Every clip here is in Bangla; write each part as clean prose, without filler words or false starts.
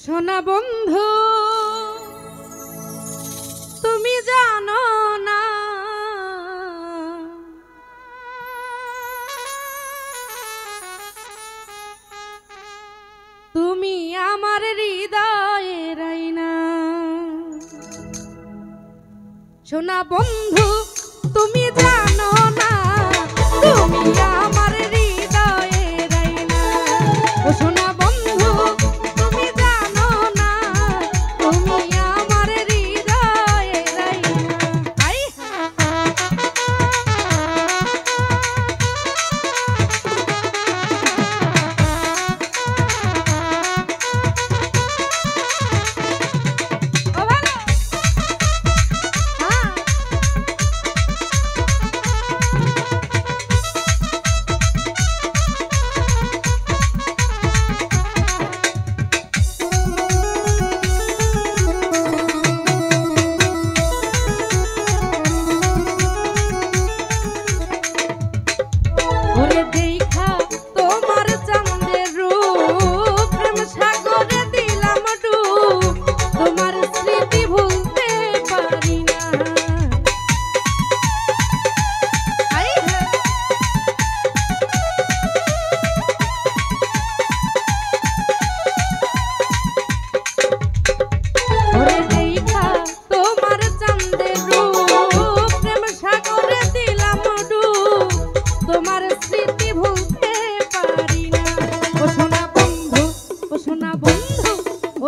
সোনা বন্ধু তুমি জানো না তুমি আমার হৃদয়ের আয়না। সোনা বন্ধু তুমি জানো না তুমি আমার হৃদয়ের আয়না। ও সোনা বন্ধু তুমি জানো না তুমি আমার হৃদয়ের আয়না। আই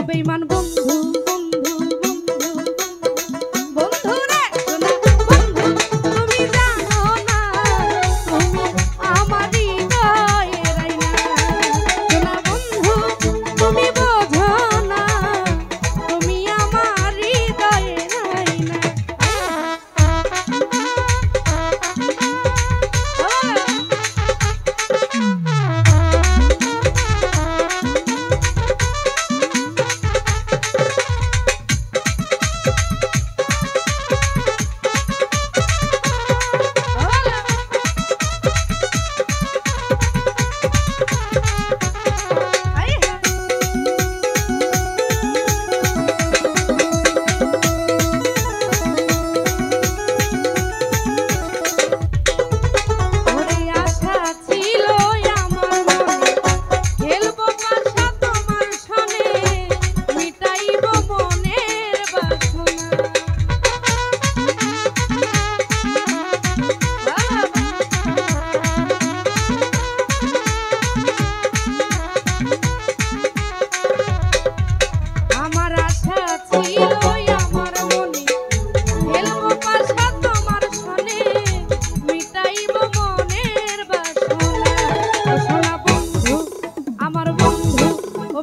বেঈমান বন্ধু বন্ধু বন্ধু বন্ধু রে সোনা বন্ধু তুমি জানো না তুমি আমার হৃদয়ের আয়না। সোনা বন্ধু তুমি বোঝো না তুমি আমার হৃদয়ের আয়না।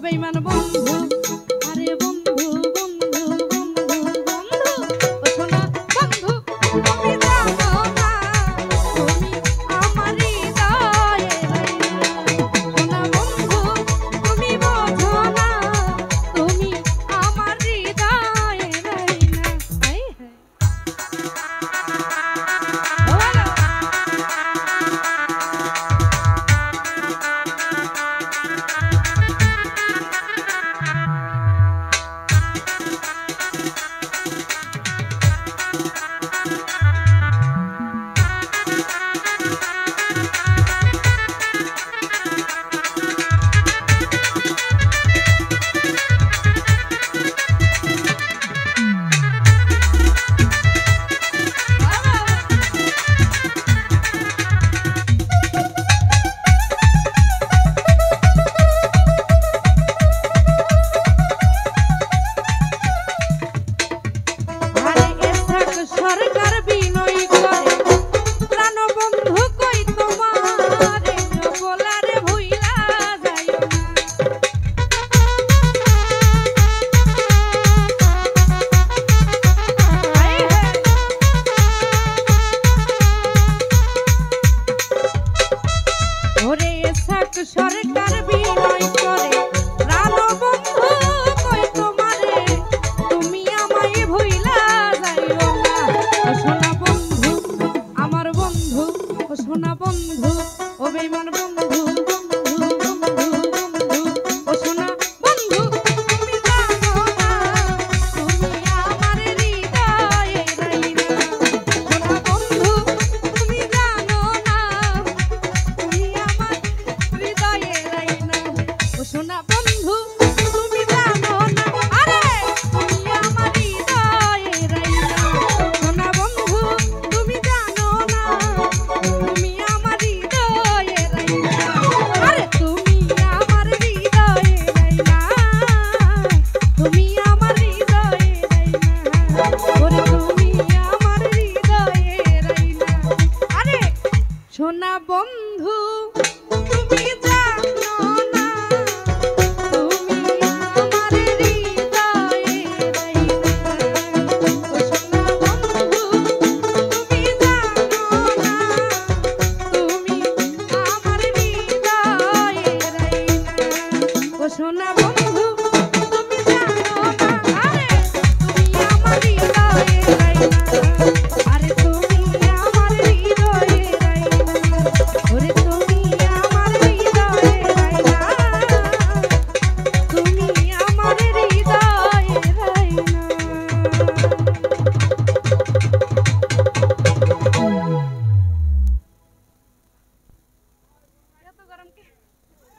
বেঈমান বন্ধু আরে বন্ধু বন্ধু বন্ধু বন্ধু ও সোনা বন্ধু তুমি জানো না তুমি আমার হৃদয়ের আয়না। সোনা বন্ধু তুমি বোঝো না তুমি আমার হৃদয়ের আয়না। আই হ্যাঁ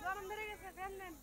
গরম ধরে গেছে, ফ্যান নেন।